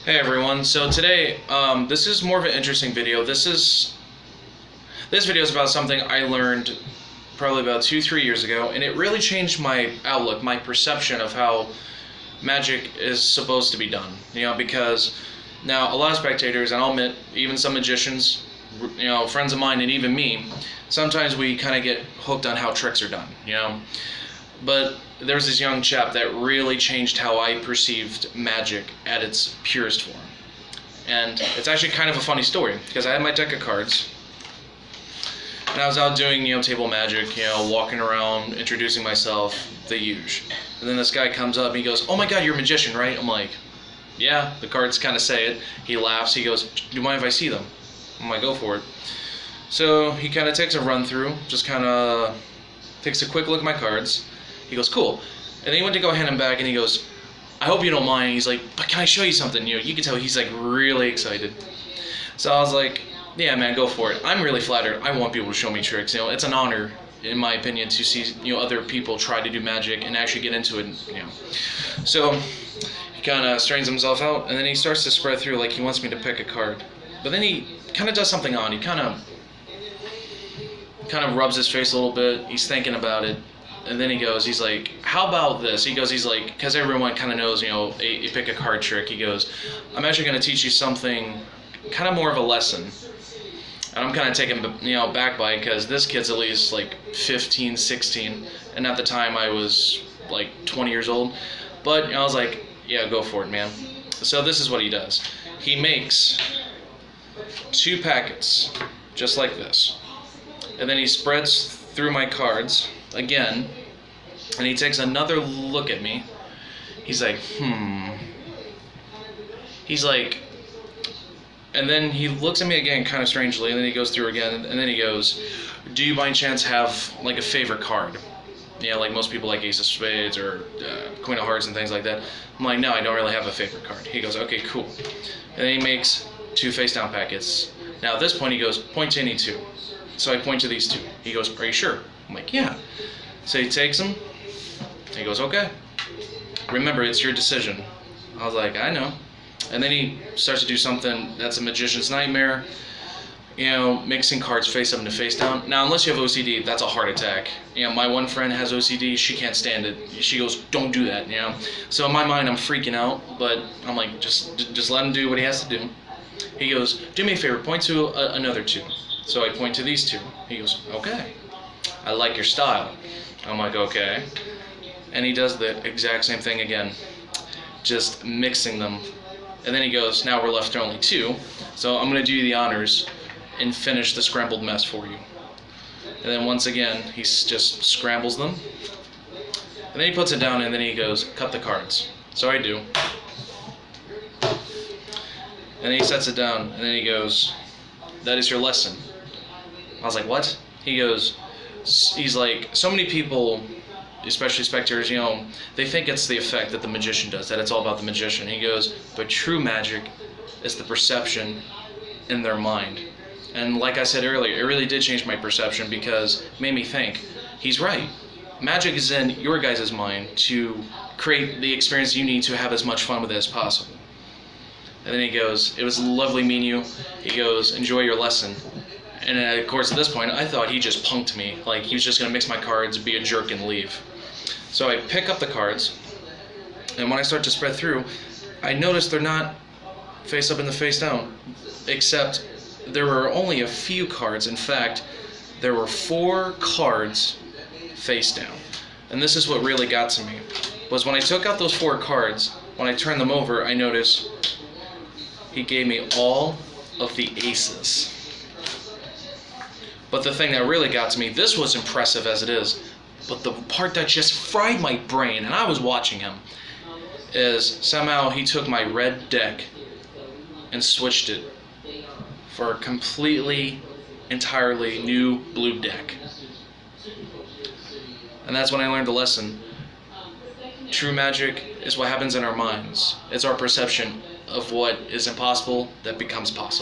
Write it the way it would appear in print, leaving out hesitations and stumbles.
Hey everyone, so today, this is more of an interesting video. This video is about something I learned probably about 2-3 years ago, and it really changed my outlook, my perception of how magic is supposed to be done. Because now a lot of spectators, and I'll admit, even some magicians, friends of mine and even me, sometimes we kind of get hooked on how tricks are done. But there was this young chap that really changed how I perceived magic at its purest form. And it's actually kind of a funny story, because I had my deck of cards, and I was out doing, table magic, walking around, introducing myself, the huge. And then this guy comes up and he goes, "Oh my god, you're a magician, right?" I'm like, "Yeah," the cards kind of say it. He laughs, he goes, "Do you mind if I see them?" I'm like, "Go for it." So he kind of takes a run through, just kind of takes a quick look at my cards. He goes, "Cool." And then he went to go hand him back and he goes, "I hope you don't mind." He's like, "But can I show you something?" You can tell he's like really excited. So I was like, "Yeah, man, go for it." I'm really flattered. I want people to show me tricks. It's an honor, in my opinion, to see other people try to do magic and actually get into it. So he kind of strains himself out, and then he starts to spread through like he wants me to pick a card. But then he kind of does something on. He kind of rubs his face a little bit. He's thinking about it. And then he's like, "How about this?" He's like, because everyone kind of knows, you pick a card trick. He goes, "I'm actually going to teach you something, kind of more of a lesson." And I'm kind of taken, back by it, because this kid's at least like 15, 16, and at the time I was like 20 years old. But I was like, "Yeah, go for it, man." So this is what he does. He makes 2 packets, just like this, and then he spreads through my cards again, and he takes another look at me. He's like, He's like, and then he looks at me again kind of strangely, and then he goes through again, and then he goes, "Do you by chance have like a favorite card? Like most people like Ace of Spades or Queen of Hearts and things like that." I'm like, "No, I don't really have a favorite card." He goes, "Okay, cool." And then he makes 2 face down packets. Now at this point he goes, "Point to any 2. So I point to these 2. He goes, "Are you sure?" I'm like, "Yeah." So he takes them. He goes, "Okay. Remember, it's your decision." I was like, "I know." And then he starts to do something that's a magician's nightmare. Mixing cards face up and face down. Now, unless you have OCD, that's a heart attack. My one friend has OCD. She can't stand it. She goes, "Don't do that." So in my mind, I'm freaking out. But I'm like, just let him do what he has to do. He goes, "Do me a favor. Point to another 2. So I point to these 2. He goes, "Okay. I like your style." I'm like, "Okay." And he does the exact same thing again, just mixing them. And then he goes, "Now we're left to only 2, so I'm going to do you the honors and finish the scrambled mess for you." And then once again, he just scrambles them. And then he puts it down, and then he goes, "Cut the cards." So I do. And then he sets it down, and then he goes, "That is your lesson." I was like, "What?" He's like, so many people, especially spectators, they think it's the effect that the magician does, that it's all about the magician. He goes, "But true magic is the perception in their mind." And like I said earlier, it really did change my perception, because it made me think, he's right. Magic is in your guys' mind to create the experience you need to have as much fun with it as possible. And then he goes, "It was lovely meeting you." He goes, "Enjoy your lesson." And of course, at this point, I thought he just punked me. Like, he was just going to mix my cards, be a jerk, and leave. So I pick up the cards, and when I start to spread through, I notice they're not face up and the face down, except there were only a few cards. In fact, there were 4 cards face down. And this is what really got to me, was when I took out those 4 cards, when I turned them over, I noticed he gave me all of the aces. But the thing that really got to me, this was impressive as it is, but the part that just fried my brain, and I was watching him, is somehow he took my red deck and switched it for a completely, entirely new blue deck. And that's when I learned the lesson. True magic is what happens in our minds. It's our perception of what is impossible that becomes possible.